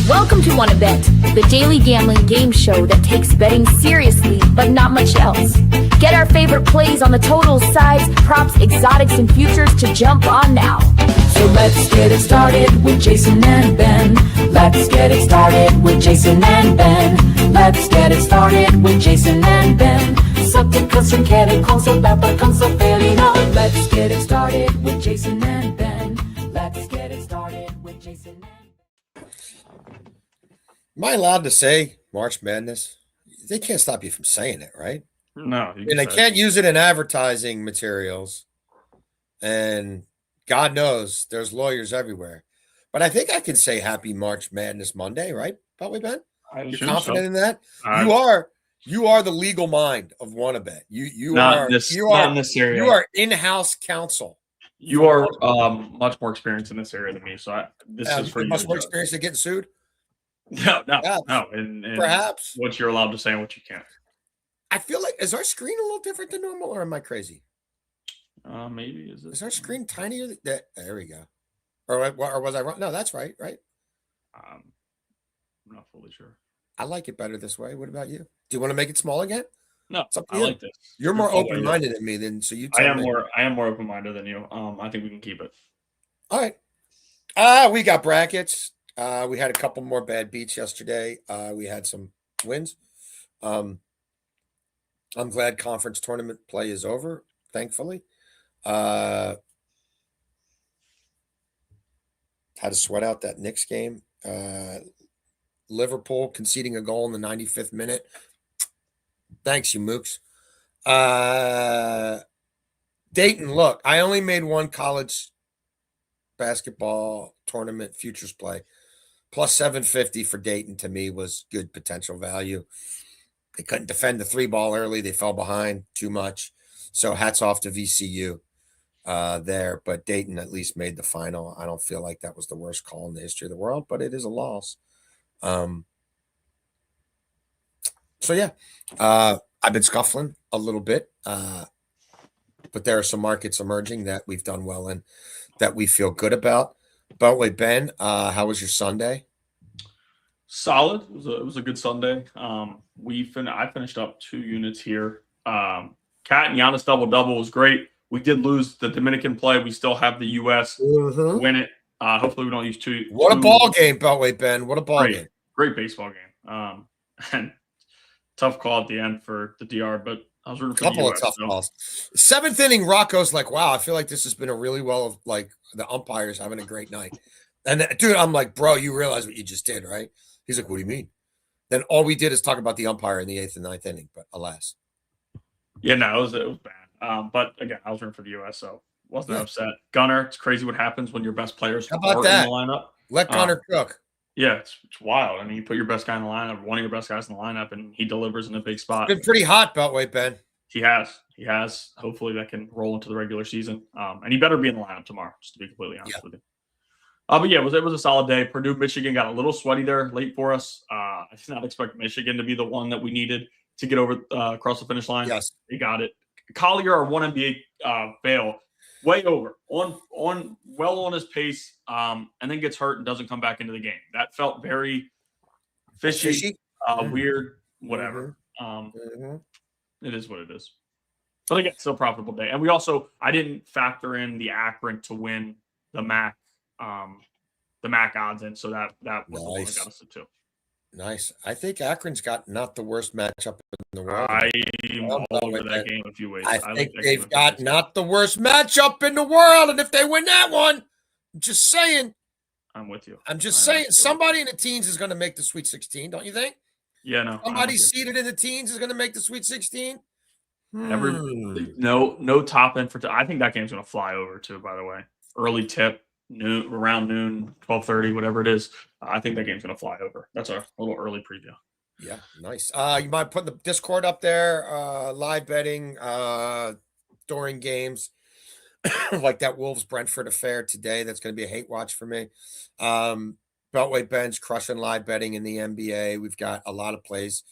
Welcome to Wanna Bet, the daily gambling game show that takes betting seriously, but not much else. Get our favorite plays on the totals, sides, props, exotics, and futures to jump on now. So let's get it started with Jason and Ben. Let's get it started with Jason and Ben. Let's get it started with Jason and Ben. Saker som kräver konsol, beppar konsol, felino. Let's get it started with Jason and Ben. Let's get it started with Jason and Ben. Am I allowed to say March Madness? They can't stop you from saying it, right? No. And they can't use it in advertising materials. And God knows there's lawyers everywhere. But I think I can say Happy March Madness Monday, right? Probably, Ben? You're confident in that? You are the legal mind of WannaBet. You are in-house counsel. You are much more experienced in this area than me. So this is for you. Much more experienced in getting sued? No. And perhaps what you're allowed to say and what you can't. I feel like, is our screen a little different than normal, or am I crazy? Maybe is our screen tinier? There we go. Or was I wrong? No, that's right. I'm not fully sure. I like it better this way. What about you? Do you want to make it small again? No, I like this. You're more open-minded than me, then. So you. I am more open-minded than you. I think we can keep it. All right. We got brackets. We had a couple more bad beats yesterday. We had some wins. I'm glad conference tournament play is over, thankfully. Had to sweat out that Knicks game. Liverpool conceding a goal in the 95th minute. Thanks, you mooks. Dayton, look, I only made one college basketball tournament futures play. Plus 750 for Dayton to me was good potential value. They couldn't defend the three ball early. They fell behind too much. So hats off to VCU there. But Dayton at least made the final. I don't feel like that was the worst call in the history of the world, but it is a loss. So yeah, I've been scuffling a little bit, but there are some markets emerging that we've done well in that we feel good about. But wait, Ben, how was your Sunday? Solid. It was a good Sunday. I finished up 2 units here. Cat and Giannis double was great. We did lose the Dominican play. We still have the U.S. Win it. Hopefully we don't use two. What a ball game, Beltway Ben. What a ball game. Great baseball game. And tough call at the end for the DR, but I was rooting for couple the US, of tough calls. 7th inning, Rocco's like, wow, I feel like this has been a really the umpires having a great night. And dude, I'm like, bro, you realize what you just did, right? He's like, what do you mean? Then all we did is talk about the umpire in the 8th and 9th inning, but alas. Yeah, no, it was bad. But again, I was rooting for the US, so wasn't upset. Gunner, it's crazy what happens when your best players are in the lineup. Let Gunner cook. Yeah, it's wild. I mean, you put your best guy in the lineup, one of your best guys in the lineup, and he delivers in a big spot. It's been pretty hot, Beltway, Ben. He has. Hopefully that can roll into the regular season. And he better be in the lineup tomorrow, just to be completely honest with you. But yeah, it was a solid day. Purdue, Michigan got a little sweaty there late for us. I did not expect Michigan to be the one that we needed to get over across the finish line. Yes. They got it. Collier, our one NBA fail, way over, on his pace, and then gets hurt and doesn't come back into the game. That felt very fishy? Weird, whatever. It is what it is. But again, still a profitable day. And I didn't factor in the Akron to win the MAC odds in, so that was the one that got us to 2. Nice. I think Akron's got not the worst matchup in the world. I'm all over that game in a few ways. I think they've got not the worst matchup in the world, and if they win that one, I'm just saying. I'm with you. I'm just saying somebody in the teens is going to make the Sweet 16, don't you think? Yeah, no. Somebody seated in the teens is going to make the Sweet 16. No top end for. I think that game's going to fly over too. By the way, early tip, around noon, 12:30, whatever it is. I think that game's going to fly over. That's a little early preview. Yeah, nice. You might put the Discord up there. Live betting during games, like that Wolves Brentford affair today. That's going to be a hate watch for me. Beltway Ben's crushing live betting in the NBA. We've got a lot of plays,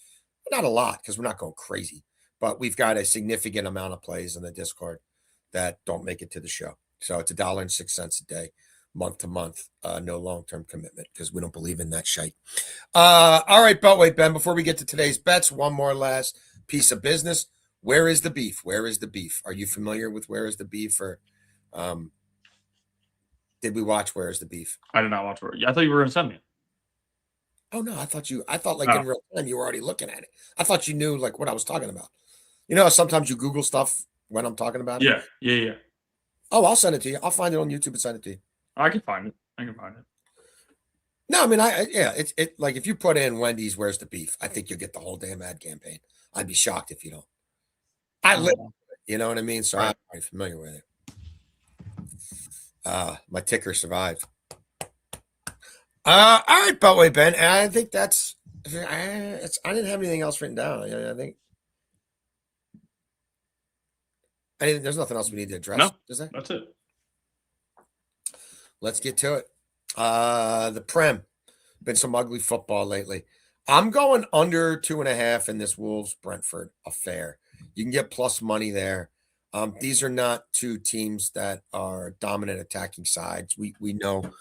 not a lot because we're not going crazy, but we've got a significant amount of plays in the Discord that don't make it to the show. So it's $1.06 a day. month to month, no long-term commitment, because we don't believe in that shite. All right, Beltway Ben, before we get to today's bets, one more last piece of business. Where is the beef? Where is the beef? Are you familiar with Where is the Beef, or did we watch Where is the Beef? I did not watch it. I thought you were going to send me. Oh no, I thought like in real time you were already looking at it. I thought you knew like what I was talking about. You know, sometimes you Google stuff when I'm talking about it. Yeah. Oh, I'll send it to you. I'll find it on YouTube and send it to you. I can find it. No, I mean, it's like if you put in Wendy's, Where's the Beef? I think you'll get the whole damn ad campaign. I'd be shocked if you don't. I live with it, you know what I mean? So I'm very familiar with it. My ticker survived. All right, Beltway Ben. And I think I didn't have anything else written down. I think there's nothing else we need to address. No, is there? That's it. Let's get to it. The Prem. Been some ugly football lately. I'm going under 2.5 in this Wolves Brentford affair. You can get plus money there. These are not two teams that are dominant attacking sides. We know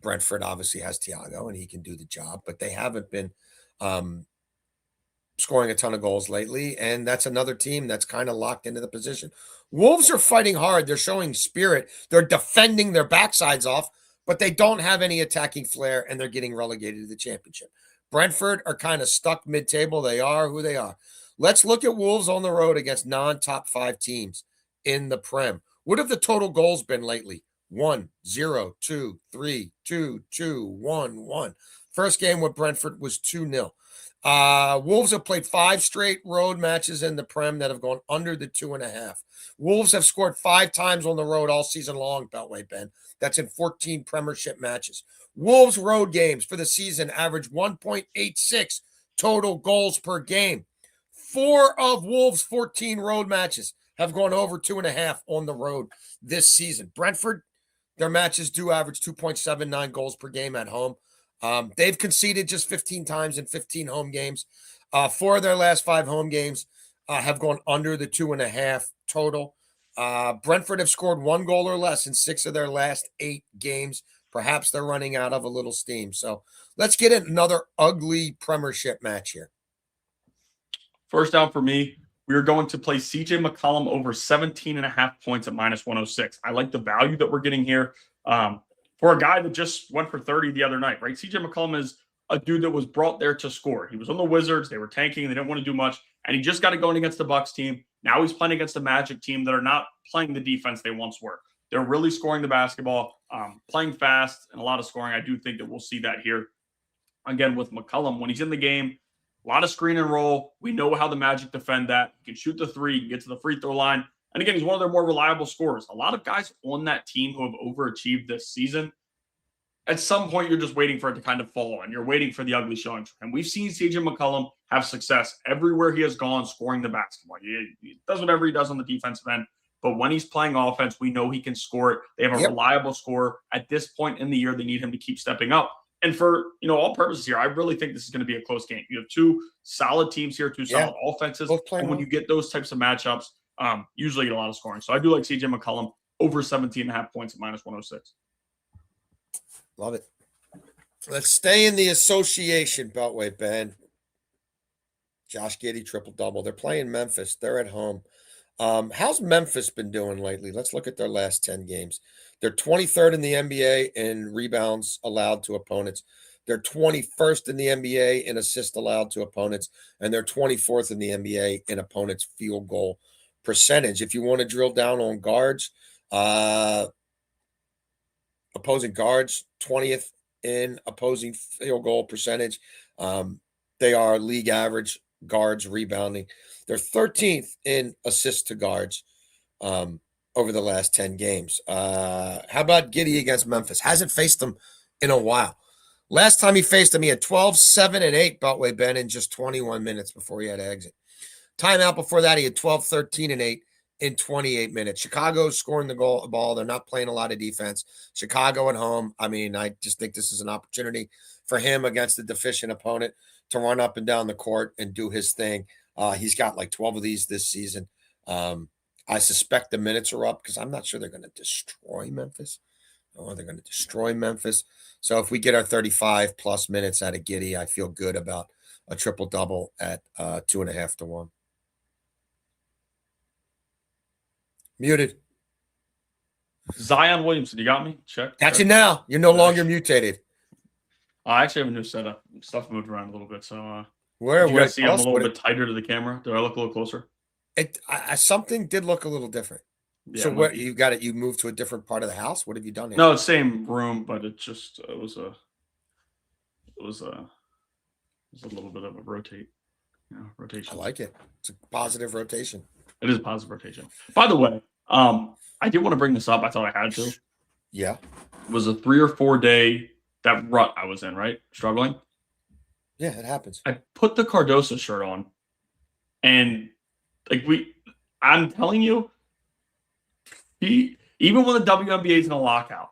Brentford obviously has Thiago and he can do the job, but they haven't been scoring a ton of goals lately, and that's another team that's kind of locked into the position. Wolves are fighting hard. They're showing spirit. They're defending their backsides off, but they don't have any attacking flair, and they're getting relegated to the championship. Brentford are kind of stuck mid-table. They are who they are. Let's look at Wolves on the road against non-top 5 teams in the Prem. What have the total goals been lately? 1, 0, 2, 3, 2, 2, 1, 1. First game with Brentford was 2-0. Wolves have played 5 straight road matches in the Prem that have gone under the 2.5. Wolves have scored 5 times on the road all season long, Beltway Ben. That's in 14 Premiership matches. Wolves road games for the season average 1.86 total goals per game. 4 of Wolves' 14 road matches have gone over 2.5 on the road this season. Brentford, their matches do average 2.79 goals per game at home. They've conceded just 15 times in 15 home games. 4 of their last 5 home games have gone under the 2.5 total. Brentford have scored 1 goal or less in 6 of their last 8 games. Perhaps they're running out of a little steam. So let's get another ugly Premiership match here. First down for me, we are going to play CJ McCollum over 17.5 points at -106. I like the value that we're getting here for a guy that just went for 30 the other night, right? CJ McCollum is a dude that was brought there to score. He was on the Wizards. They were tanking. They didn't want to do much. And he just got it going against the Bucks team. Now he's playing against the Magic team that are not playing the defense they once were. They're really scoring the basketball, playing fast, and a lot of scoring. I do think that we'll see that here. Again, with McCollum, when he's in the game, a lot of screen and roll. We know how the Magic defend that. He can shoot the 3, he can get to the free throw line. And again, he's one of their more reliable scorers. A lot of guys on that team who have overachieved this season, at some point, you're just waiting for it to kind of fall, and you're waiting for the ugly showing. And we've seen CJ McCollum have success everywhere he has gone scoring the basketball. He does whatever he does on the defensive end. But when he's playing offense, we know he can score it. They have a reliable scorer. At this point in the year, they need him to keep stepping up. And for all purposes here, I really think this is going to be a close game. You have 2 solid teams here, 2 solid offenses. And when you get those types of matchups, usually get a lot of scoring. So I do like CJ McCollum over 17.5 points at -106. Love it. Let's stay in the association, Beltway Ben. Josh Giddey, triple-double. They're playing Memphis. They're at home. How's Memphis been doing lately? Let's look at their last 10 games. They're 23rd in the NBA in rebounds allowed to opponents. They're 21st in the NBA in assists allowed to opponents. And they're 24th in the NBA in opponents' field goal percentage. If you want to drill down on guards, opposing guards, 20th in opposing field goal percentage. They are league average guards rebounding. They're 13th in assists to guards over the last 10 games. How about Giddey against Memphis? Hasn't faced them in a while. Last time he faced them, he had 12, 7, and 8, Beltway Ben, in just 21 minutes before he had to exit. Timeout before that, he had 12, 13, and 8 in 28 minutes. Chicago's scoring the ball. They're not playing a lot of defense. Chicago at home. I mean, I just think this is an opportunity for him against a deficient opponent to run up and down the court and do his thing. He's got like 12 of these this season. I suspect the minutes are up because I'm not sure they're going to destroy Memphis. Oh, they're going to destroy Memphis. So if we get our 35 plus minutes out of Giddey, I feel good about a triple double at 2.5 to 1. Muted. Zion Williamson, you got me? Check. Got you now. You're no longer mutated. I actually have a new setup. Stuff moved around a little bit. So Where did you guys see I'm a tell us little what bit tighter to the camera? Do I look a little closer? something did look a little different. Yeah, So it might what be. you got it? You moved to a different part of the house. What have you done here? No, it's same room, but it just it was a little bit of a rotation. I like it. It's a positive rotation. It is a positive rotation. By the way, I did want to bring this up. I thought I had to. Yeah. It was a 3 or 4 day that rut I was in, right? Struggling. Yeah, it happens. I put the Cardoso shirt on, and I'm telling you, even when the WNBA is in a lockout,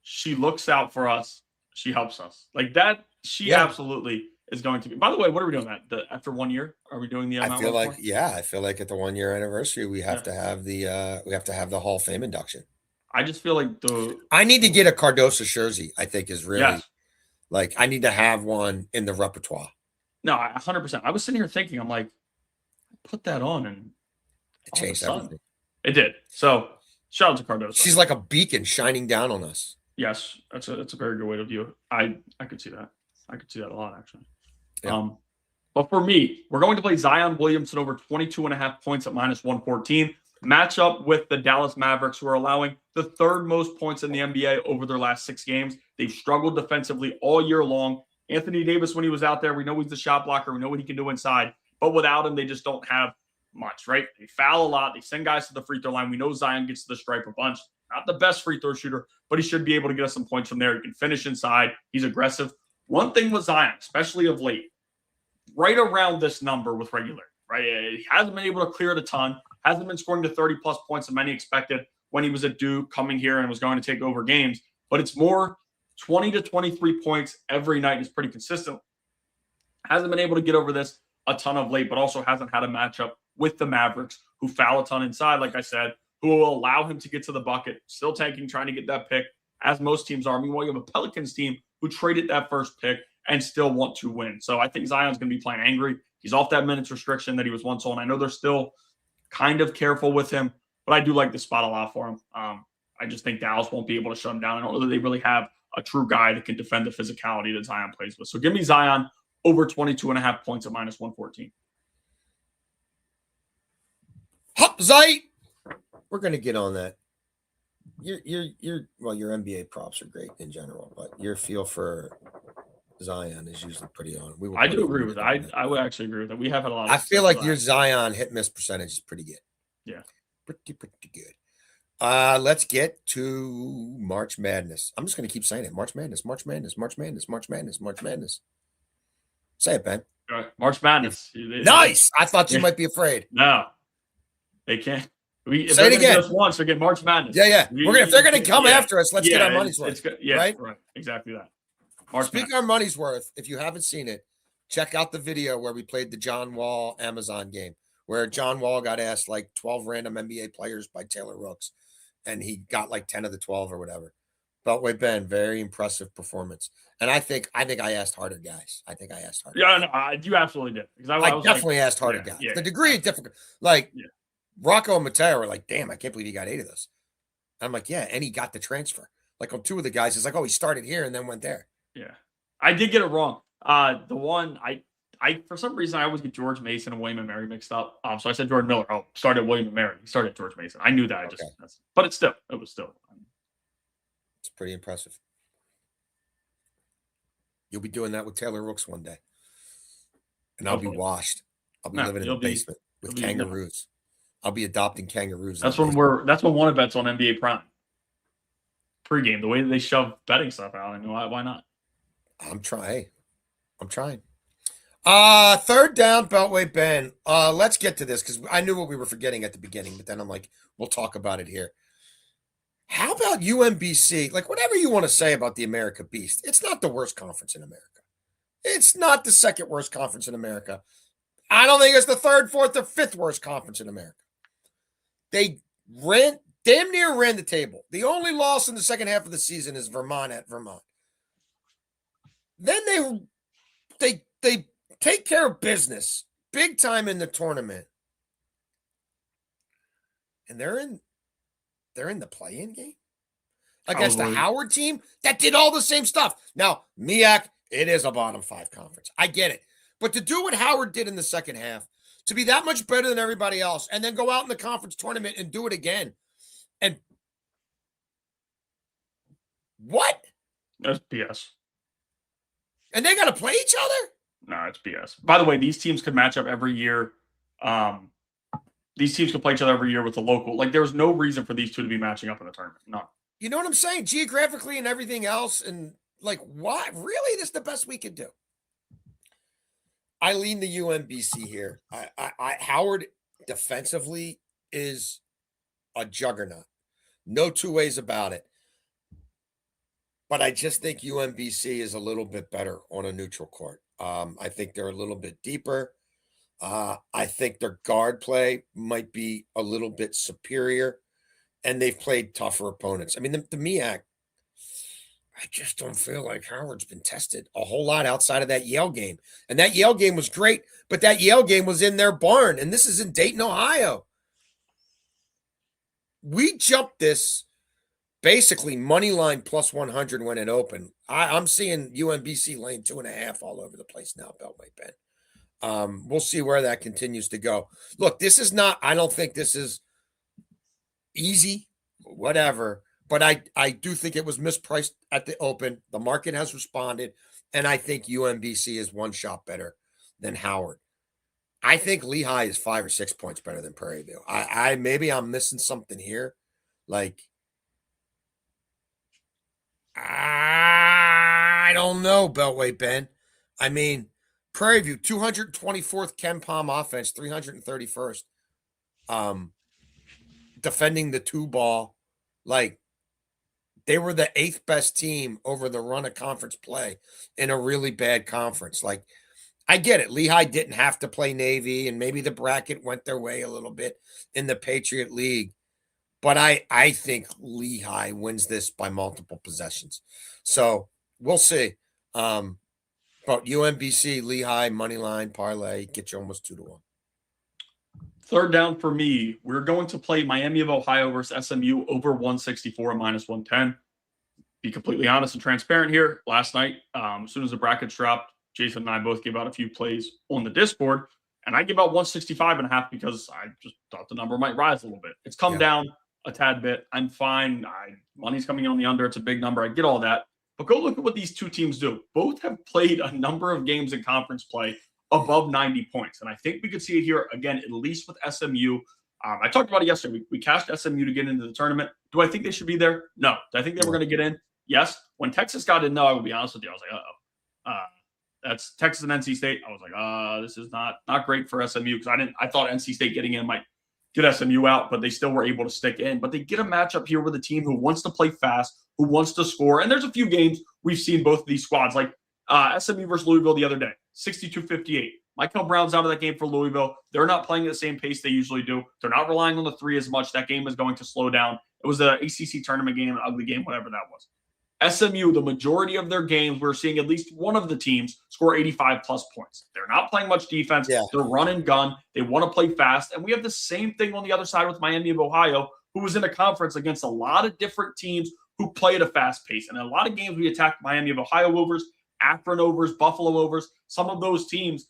she looks out for us. She helps us like that. She absolutely is going to be. By the way, what are we doing after 1 year? Are we doing the? I feel like at the 1 year anniversary, we have to have the Hall of Fame induction. I just feel like I need to get a Cardoso jersey. I think is really like I need to have one in the repertoire. No, 100%. I was sitting here thinking, I'm like, put that on and it changed everything. It did. So shout out to Cardoso. She's like a beacon shining down on us. Yes, that's a very good way to view it. I could see that. I could see that a lot actually. Yeah. But for me, we're going to play Zion Williamson over 22.5 points at -114. Match up with the Dallas Mavericks, who are allowing the third most points in the NBA over their last 6 games. They've struggled defensively all year long. Anthony Davis, when he was out there, we know he's the shot blocker. We know what he can do inside. But without him, they just don't have much, right? They foul a lot. They send guys to the free throw line. We know Zion gets to the stripe a bunch. Not the best free throw shooter, but he should be able to get us some points from there. He can finish inside. He's aggressive. One thing with Zion, especially of late, right around this number with regularity, right? He hasn't been able to clear it a ton. Hasn't been scoring to 30-plus points than many expected when he was at Duke, coming here and was going to take over games. But it's more 20 to 23 points every night. He's pretty consistent. Hasn't been able to get over this a ton of late, but also hasn't had a matchup with the Mavericks, who foul a ton inside, like I said, who will allow him to get to the bucket, still tanking, trying to get that pick, as most teams are. Meanwhile, you have a Pelicans team who traded that first pick and still want to win. So I think Zion's going to be playing angry. He's off that minutes restriction that he was once on. I know they're still kind of careful with him, but I do like the spot a lot for him. I just think Dallas won't be able to shut him down. I don't know that they really have a true guy that can defend the physicality that Zion plays with. So give me Zion over 22.5 points at -114. Hop Zeit. We're going to get on that. Your NBA props are great in general, but your feel for Zion is usually pretty on. I do agree with that. I would actually agree with that. We have had a lot of I feel like your Zion hit miss percentage is pretty good. Yeah. Pretty good. Let's get to March Madness. I'm just going to keep saying it. March Madness. Say it, Ben. All right. March Madness. Nice. I thought you might be afraid. No, they can't. Say it again. Just once, we get March Madness. Yeah. If they're going to come after us, let's get our money's worth. Right? Exactly that. Speaking of our money's worth, if you haven't seen it, check out the video where we played the John Wall Amazon game, where John Wall got asked like 12 random NBA players by Taylor Rooks, and he got like 10 of the 12 or whatever. Beltway Ben, very impressive performance. And I think I asked harder guys. Yeah, no, you absolutely did. Because I definitely asked harder guys. The degree of difficult, Rocco and Mateo were like, damn, I can't believe he got 8 of those. I'm like, yeah, and he got the transfer. Like on 2 of the guys, it's like, oh, he started here and then went there. Yeah. I did get it wrong. The one I for some reason I always get George Mason and William and Mary mixed up. So I said Jordan Miller. Oh, started William and Mary. He started George Mason. I knew that. Okay. But it was still. It's pretty impressive. You'll be doing that with Taylor Rooks one day. And I'll be washed. I'll be living in the basement with kangaroos. I'll be adopting kangaroos. That's when one bet's on NBA Prime. Pre-game, the way that they shove betting stuff out. I mean, why not? I'm trying. Third down, Beltway Ben. Let's get to this because I knew what we were forgetting at the beginning, but then I'm like, we'll talk about it here. How about UMBC? Like, whatever you want to say about the America Beast, it's not the worst conference in America. It's not the second worst conference in America. I don't think it's the third, fourth, or fifth worst conference in America. They damn near ran the table. The only loss in the second half of the season is Vermont at Vermont. Then they take care of business big time in the tournament. And they're in the play-in game against the Howard team that did all the same stuff. Now, MEAC, it is a bottom 5 conference. I get it. But to do what Howard did in the second half, to be that much better than everybody else, and then go out in the conference tournament and do it again. And what? That's BS. And they got to play each other? No, it's BS. By the way, these teams could match up every year. These teams could play each other every year with the local. Like, there's no reason for these two to be matching up in the tournament. No. You know what I'm saying? Geographically and everything else. And like, what? Really? This is the best we could do. I lean the UMBC here. Howard defensively is a juggernaut. No two ways about it. But I just think UMBC is a little bit better on a neutral court. I think they're a little bit deeper. I think their guard play might be a little bit superior, and they've played tougher opponents. I mean, the MEAC, I just don't feel like Howard's been tested a whole lot outside of that Yale game. And that Yale game was great, but that Yale game was in their barn, and this is in Dayton, Ohio. We jumped this basically money line plus 100 when it opened. I'm seeing UMBC laying 2.5 all over the place now, Beltway Ben. We'll see where that continues to go. Look, this is not, I don't think this is easy, whatever, but I do think it was mispriced at the open. The market has responded, and I think UMBC is one shot better than Howard. I think Lehigh is 5 or 6 points better than Prairie View. Maybe I'm missing something here. Like, I don't know, Beltway Ben. I mean, Prairie View, 224th Ken Palm offense, 331st. Defending the 2-ball. Like, they were the 8th best team over the run of conference play in a really bad conference. Like, I get it. Lehigh didn't have to play Navy, and maybe the bracket went their way a little bit in the Patriot League. But I think Lehigh wins this by multiple possessions. So we'll see. But UMBC, Lehigh, money line, parlay, get you almost 2-1. Third down for me. We're going to play Miami of Ohio versus SMU over 164 minus 110. Be completely honest and transparent here. Last night, as soon as the brackets dropped, Jason and I both gave out a few plays on the Discord, and I gave out 165.5 because I just thought the number might rise a little bit. It's come down a tad bit. I'm fine. Money's coming in on the under. It's a big number. I get all that. But go look at what these two teams do. Both have played a number of games in conference play above 90 points. And I think we could see it here again, at least with SMU. I talked about it yesterday. We cashed SMU to get into the tournament. Do I think they should be there? No. Do I think they were going to get in? Yes. When Texas got in, no, I will be honest with you. I was like, uh-oh. That's Texas and NC State. I was like, this is not great for SMU because I thought NC State getting in might get SMU out, but they still were able to stick in. But they get a matchup here with a team who wants to play fast, who wants to score. And there's a few games we've seen both of these squads, like SMU versus Louisville the other day, 62-58. Michael Brown's out of that game for Louisville. They're not playing at the same pace they usually do. They're not relying on the 3 as much. That game is going to slow down. It was an ACC tournament game, an ugly game, whatever that was. SMU, the majority of their games, we're seeing at least one of the teams score 85-plus points. They're not playing much defense. Yeah. They're run and gun. They want to play fast. And we have the same thing on the other side with Miami of Ohio, who was in a conference against a lot of different teams who play at a fast pace. And in a lot of games, we attacked Miami of Ohio overs, Akron overs, Buffalo overs. Some of those teams,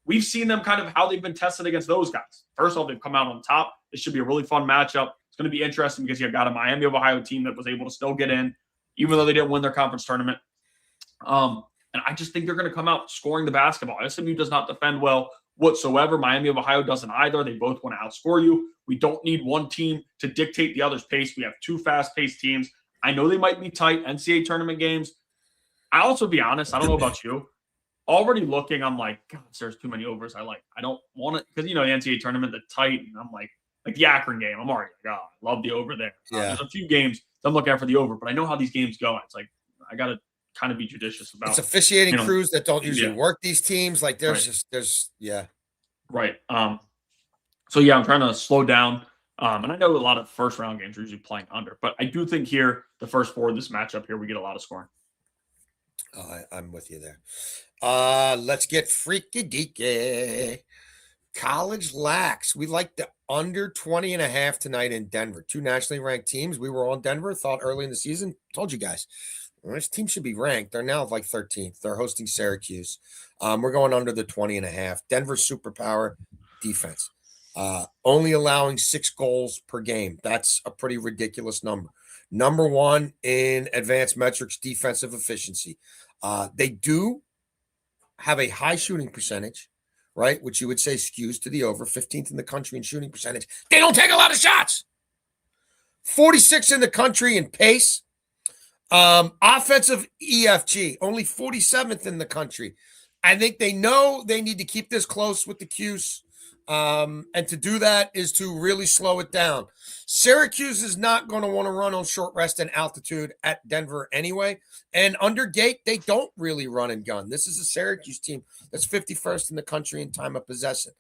we've seen them kind of how they've been tested against those guys. First off, they've come out on top. This should be a really fun matchup. It's going to be interesting because you've got a Miami of Ohio team that was able to still get in, even though they didn't win their conference tournament. And I just think they're going to come out scoring the basketball. SMU does not defend well whatsoever. Miami of Ohio doesn't either. They both want to outscore you. We don't need one team to dictate the other's pace. We have two fast-paced teams. I know they might be tight NCAA tournament games. I'll also be honest. I don't know about you. Already looking, I'm like, God, there's too many overs. I don't want it because, the NCAA tournament, the tight, and I'm like the Akron game. I'm already like, I love the over there. Yeah. There's a few games I'm looking out for the over, but I know how these games go. It's like I got to kind of be judicious about. It's officiating crews that don't usually work these teams. Like there's right. So yeah, I'm trying to slow down. And I know a lot of first round games are usually playing under, but I do think here, the first 4 of this matchup here, we get a lot of scoring. I'm with you there. Let's get freaky deaky. College lax. We like the under 20.5 tonight in Denver. 2 nationally ranked teams. We were on Denver, thought early in the season. Told you guys, well, this team should be ranked. They're now like 13th. They're hosting Syracuse. We're going under the 20.5. Denver superpower defense. Only allowing 6 goals per game. That's a pretty ridiculous number. Number 1 in advanced metrics defensive efficiency. They do have a high shooting percentage, right? Which you would say skews to the over. 15th in the country in shooting percentage. They don't take a lot of shots. 46 in the country in pace. Offensive EFG, only 47th in the country. I think they know they need to keep this close with the Cuse. And to do that is to really slow it down. Syracuse is not going to want to run on short rest and altitude at Denver anyway. And under Gate, they don't really run and gun. This is a Syracuse team that's 51st in the country in time of possession.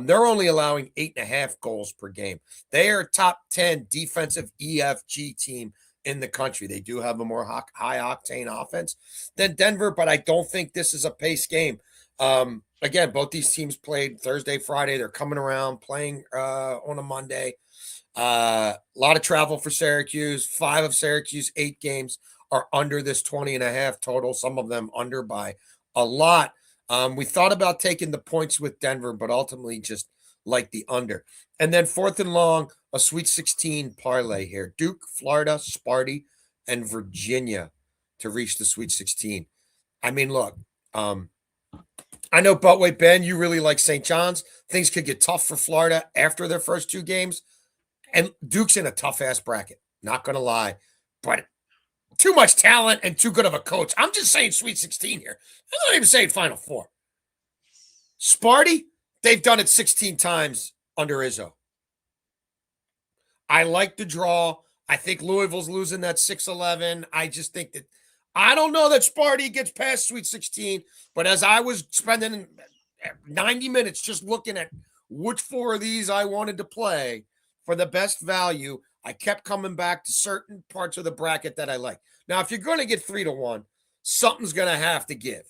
They're only allowing 8.5 goals per game. They are a top 10 defensive EFG team in the country. They do have a more high octane offense than Denver, but I don't think this is a pace game. Again, both these teams played Thursday, Friday. They're coming around playing on a Monday. A lot of travel for Syracuse. 5 of Syracuse 8 games are under this 20.5 total. Some of them under by a lot. We thought about taking the points with Denver, but ultimately just like the under. And then 4th and long, a Sweet 16 parlay here. Duke, Florida, Sparty, and Virginia to reach the Sweet 16. I mean, look, I know, Buttway Ben, you really like St. John's. Things could get tough for Florida after their first 2 games. And Duke's in a tough-ass bracket. Not going to lie. But too much talent and too good of a coach. I'm just saying Sweet 16 here. I'm not even saying Final Four. Sparty, they've done it 16 times under Izzo. I like the draw. I think Louisville's losing that 6-11. I just think that I don't know that Sparty gets past Sweet 16, but as I was spending 90 minutes just looking at which 4 of these I wanted to play for the best value, I kept coming back to certain parts of the bracket that I like. Now, if you're going to get 3-1, something's going to have to give.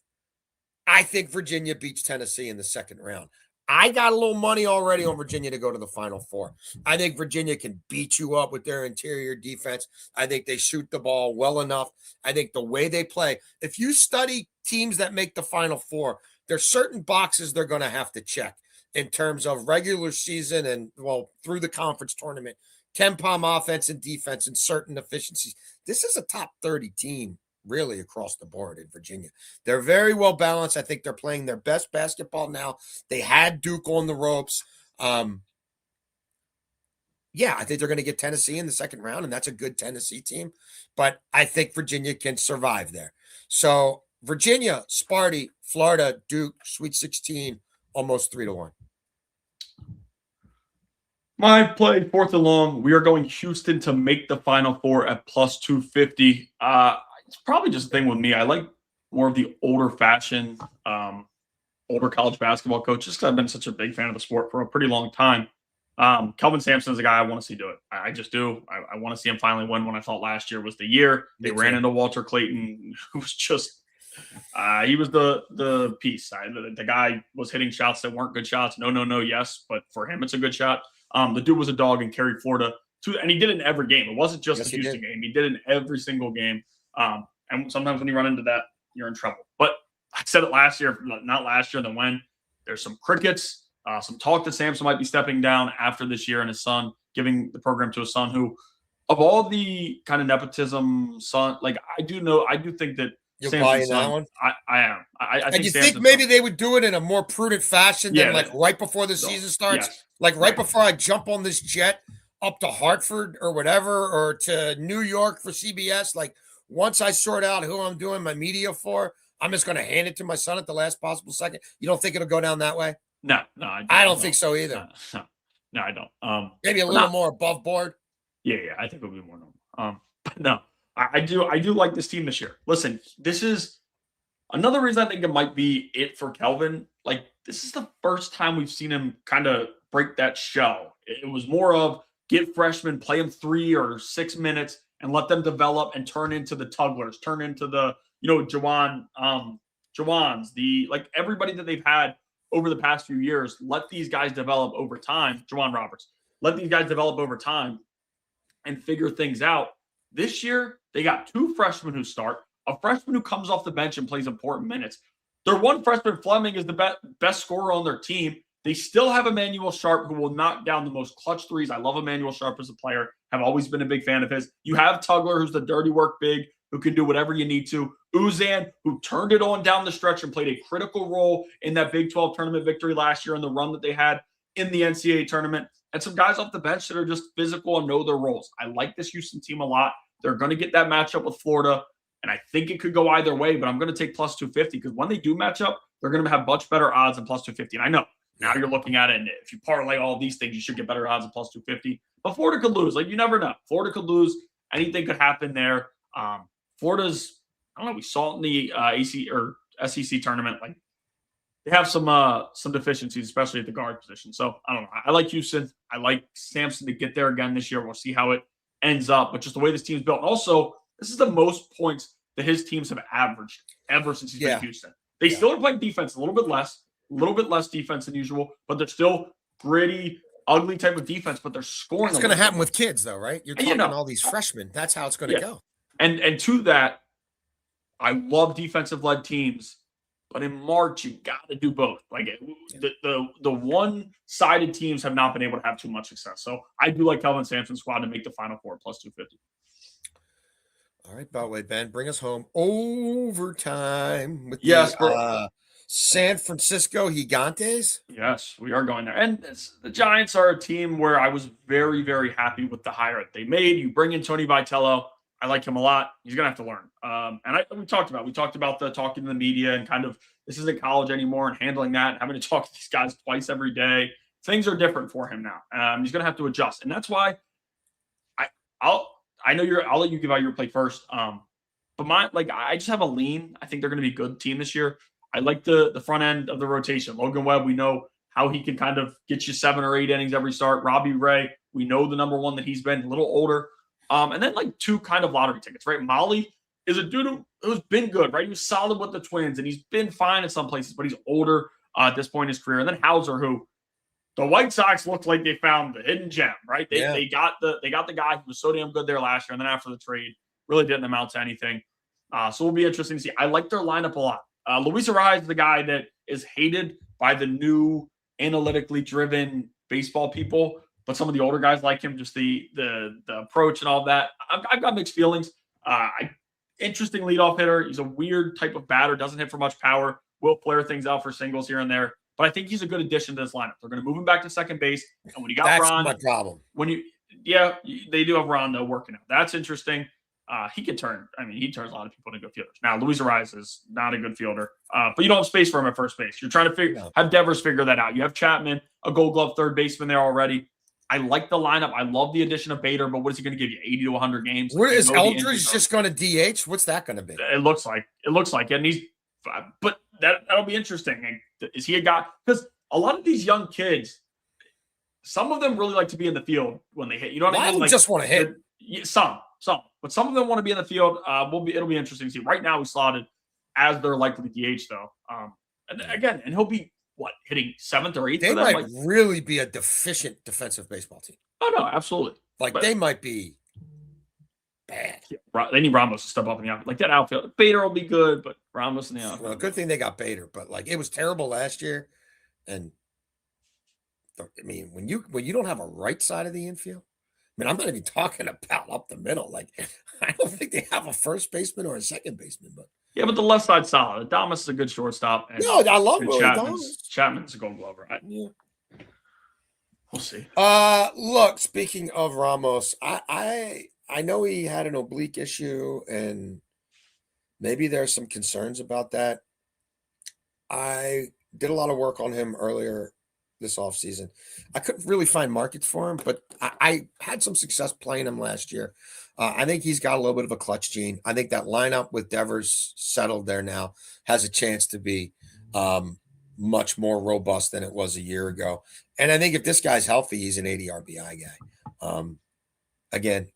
I think Virginia beats Tennessee in the second round. I got a little money already on Virginia to go to the Final Four. I think Virginia can beat you up with their interior defense. I think they shoot the ball well enough. I think the way they play, if you study teams that make the Final Four, there's certain boxes they're going to have to check in terms of regular season and, well, through the conference tournament, KenPom offense and defense and certain efficiencies. This is a top 30 team really across the board in Virginia. They're very well balanced. I think they're playing their best basketball now. They had Duke on the ropes. Yeah, I think they're going to get Tennessee in the second round, and that's a good Tennessee team. But I think Virginia can survive there. So Virginia, Sparty, Florida, Duke, Sweet 16, almost 3-1. My play 4th and long. We are going Houston to make the Final Four at plus 250. It's probably just a thing with me. I like more of the older fashioned, older college basketball coach, just because I've been such a big fan of the sport for a pretty long time. Kelvin Sampson is a guy I want to see do it. I just do. I want to see him finally win when I thought last year was the year. They ran into Walter Clayton, who was just he was the piece. The guy was hitting shots that weren't good shots. No, yes. But for him, it's a good shot. The dude was a dog and carried Florida and he did it in every game. It wasn't just the Houston game. He did it in every single game. And sometimes when you run into that, you're in trouble. But I said it last year, not last year, then when. There's some crickets, some talk that Sampson might be stepping down after this year and his son, giving the program to his son, who, of all the kind of nepotism son, like I do think that you're buying that one? I am. I think. And you think maybe they would do it in a more prudent fashion than like right before the season starts? Yes. Like right before I jump on this jet up to Hartford or whatever, or to New York for CBS, like once I sort out who I'm doing my media for, I'm just going to hand it to my son at the last possible second. You don't think it'll go down that way? No, I don't think so either. No, I don't. Maybe a little more above board. Yeah, I think it'll be more normal. But no, I do like this team this year. Listen, this is another reason I think it might be it for Kelvin. Like, this is the first time we've seen him kind of break that shell. It was more of get freshmen, play them 3 or 6 minutes, and let them develop and turn into the Tugglers, turn into the Jawans, like everybody that they've had over the past few years. Let these guys develop over time. Jawan Roberts, let these guys develop over time and figure things out. This year, they got 2 freshmen who start, a freshman who comes off the bench and plays important minutes. Their one freshman, Fleming, is the best scorer on their team. They still have Emmanuel Sharp, who will knock down the most clutch threes. I love Emmanuel Sharp as a player. Have always been a big fan of his. You have Tugler, who's the dirty work big, who can do whatever you need to. Uzan, who turned it on down the stretch and played a critical role in that Big 12 tournament victory last year and the run that they had in the NCAA tournament. And some guys off the bench that are just physical and know their roles. I like this Houston team a lot. They're going to get that matchup with Florida, and I think it could go either way, but I'm going to take plus 250 because when they do match up, they're going to have much better odds than plus 250. And I know now you're looking at it, and if you parlay all these things, you should get better odds than plus 250. But Florida could lose. Like, you never know. Florida could lose. Anything could happen there. Florida's, I don't know, we saw it in the AC or SEC tournament. Like, they have some deficiencies, especially at the guard position. So I don't know. I like Houston. I like Sampson to get there again this year. We'll see how it ends up. But just the way this team's built. And also, this is the most points that his teams have averaged ever since he's been in Houston. They still are playing defense a little bit less defense than usual, but they're still gritty, ugly type of defense, but they're scoring. It's going to happen with kids, though, right? You're talking all these freshmen. That's how it's going to go. And to that, I love defensive-led teams, but in March, you got to do both. Like, the one-sided teams have not been able to have too much success. So I do like Kelvin Sampson's squad to make the Final Four plus 250. All right, Beltway, Ben, bring us home. Overtime with the San Francisco Gigantes. Yes, we are going there. And the Giants are a team where I was very, very happy with the hire that they made. You bring in Tony Vitello. I like him a lot. He's going to have to learn. We talked about the talking to the media and kind of this isn't college anymore and handling that and having to talk to these guys twice every day. Things are different for him now. He's going to have to adjust. And that's why I'll let you give out your play first. But I just have a lean. I think they're going to be a good team this year. I like the front end of the rotation. Logan Webb, we know how he can kind of get you 7 or 8 innings every start. Robbie Ray, we know the number one that he's been, a little older. And then 2 kind of lottery tickets, right? Molly is a dude who's been good, right? He was solid with the Twins, and he's been fine in some places, but he's older at this point in his career. And then Hauser, who the White Sox looked like they found the hidden gem, right? They got the guy who was so damn good there last year, and then after the trade, really didn't amount to anything. So it'll be interesting to see. I like their lineup a lot. Luis Arraez is the guy that is hated by the new analytically driven baseball people, but some of the older guys like him, just the approach and all that. I've got mixed feelings. Interesting leadoff hitter. He's a weird type of batter, doesn't hit for much power, will flare things out for singles here and there. But I think he's a good addition to this lineup. They're going to move him back to second base. And when you got Ron, that's my problem. They do have Ron though working out. That's interesting. He can turn. I mean, he turns a lot of people into good fielders. Now, Luis Arraez is not a good fielder, but you don't have space for him at first base. You're trying to have Devers figure that out. You have Chapman, a Gold Glove third baseman there already. I like the lineup. I love the addition of Bader, but what is he going to give you? 80 to 100 games? Where is Eldridge just going to DH? What's that going to be? It looks like it, and but that'll be interesting. Is he a guy? Because a lot of these young kids, some of them really like to be in the field when they hit. You know what I mean? Just want to hit. Some, but some of them want to be in the field. It'll be interesting to see. Right now, we slotted as their likely DH though. And he'll be hitting 7th or 8th. They might really be a deficient defensive baseball team. Oh no, absolutely. They might be bad. Yeah, they need Ramos to step up in the outfield. Like that outfield, Bader will be good, but Ramos in the outfield. Well, good thing they got Bader, but it was terrible last year. And I mean, when you don't have a right side of the infield, I mean, I'm not even talking about up the middle. I don't think they have a first baseman or a second baseman, but the left side's solid. Adames is a good shortstop. And I love Willie Adames. Chapman's a Gold Glove, right? Yeah. We'll see. Look, speaking of Ramos, I know he had an oblique issue, and maybe there's some concerns about that. I did a lot of work on him earlier this offseason. I couldn't really find markets for him, but I had some success playing him last year. I think he's got a little bit of a clutch gene. I think that lineup with Devers settled there now has a chance to be much more robust than it was a year ago. And I think if this guy's healthy, he's an 80 RBI Again,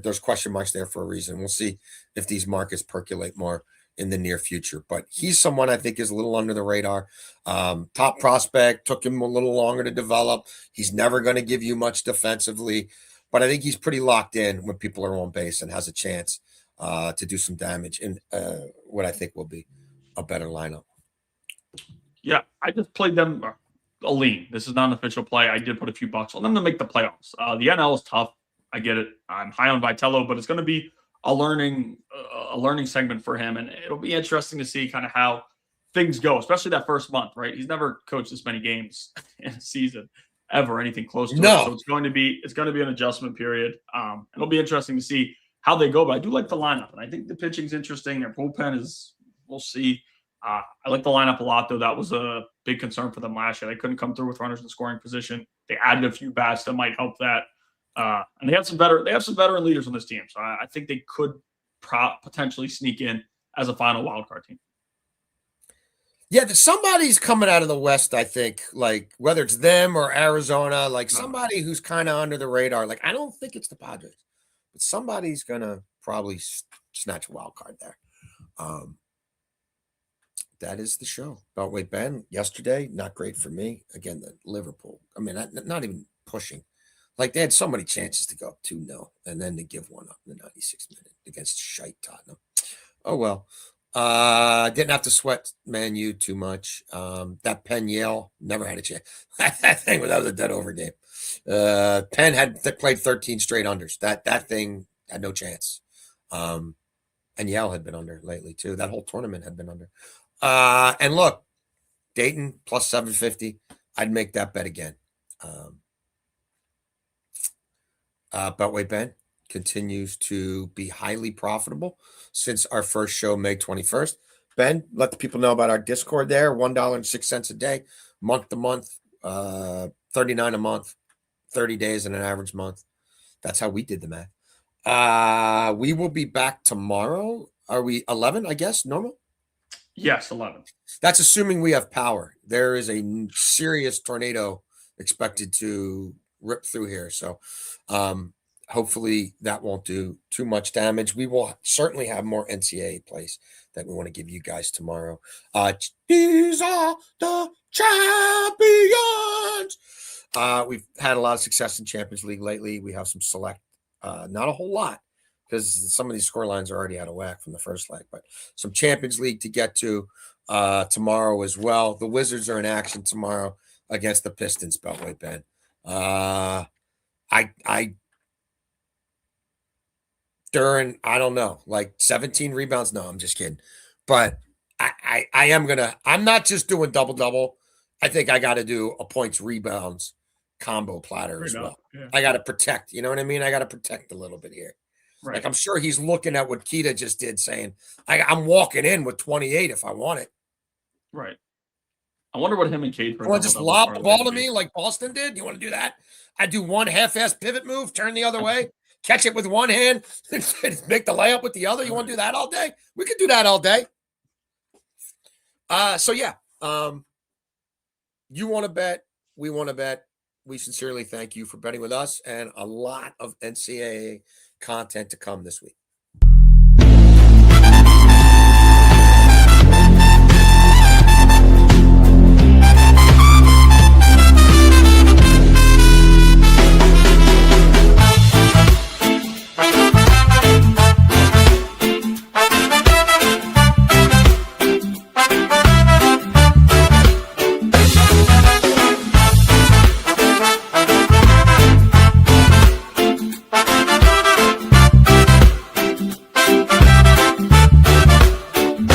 there's question marks there for a reason. We'll see if these markets percolate more in the near future. But he's someone I think is a little under the radar. Top prospect, took him a little longer to develop. He's never going to give you much defensively, but I think he's pretty locked in when people are on base and has a chance to do some damage in what I think will be a better lineup. Yeah, I just played them a lean. This is not an official play. I did put a few bucks on them to make the playoffs. The NL is tough. I get it. I'm high on Vitello, but it's going to be a learning segment for him, and it'll be interesting to see kind of how things go, especially that first month. Right? He's never coached this many games in a season ever, anything close to it. So it's going to be an adjustment period. It'll be interesting to see how they go. But I do like the lineup, and I think the pitching's interesting. Their bullpen is. We'll see. I like the lineup a lot, though. That was a big concern for them last year. They couldn't come through with runners in scoring position. They added a few bats that might help that. And they have some veteran leaders on this team. So I think they could potentially sneak in as a final wild card team. Yeah, somebody's coming out of the West, I think, like whether it's them or Arizona, like somebody who's kind of under the radar. Like, I don't think it's the Padres, but somebody's going to probably snatch a wild card there. That is the show. Beltway Ben, yesterday, not great for me. Again, the Liverpool. I mean, not even pushing. Like, they had so many chances to go up 2-0 and then to give one up in the 96th minute against shite Tottenham. Oh, well. Didn't have to sweat Man U too much. That Penn Yale never had a chance. that thing that was a dead over game. Penn had played 13 straight unders. That thing had no chance. And Yale had been under lately, too. That whole tournament had been under. And look, Dayton plus 750. I'd make that bet again. Beltway Ben continues to be highly profitable since our first show, May 21st. Ben, let the people know about our Discord there. $1.06 a day, month to month, $39 a month, 30 days in an average month. That's how we did the math. We will be back tomorrow. Are we 11, I guess, normal? Yes, 11. That's assuming we have power. There is a serious tornado expected to rip through here. So hopefully that won't do too much damage. We will certainly have more NCAA plays that we want to give you guys tomorrow. These are the champions. We've had a lot of success in Champions League lately. We have some select, not a whole lot, because some of these score lines are already out of whack from the first leg, but some Champions League to get to tomorrow as well. The Wizards are in action tomorrow against the Pistons, Beltway Ben. During, I don't know, like 17 rebounds. No, I'm just kidding. But I'm not just doing double-double. I think I got to do a points rebounds combo platter as well. Yeah. I got to protect, you know what I mean? I got to protect a little bit here. Right. Like, I'm sure he's looking at what Keita just did, saying, I'm walking in with 28 if I want it. Right. I wonder what him and Cade. You want to just lob the ball to me like Boston did? You want to do that? I do one half-ass pivot move, turn the other way, catch it with one hand, make the layup with the other. You want to do that all day? We could do that all day. You want to bet. We want to bet. We sincerely thank you for betting with us, and a lot of NCAA content to come this week.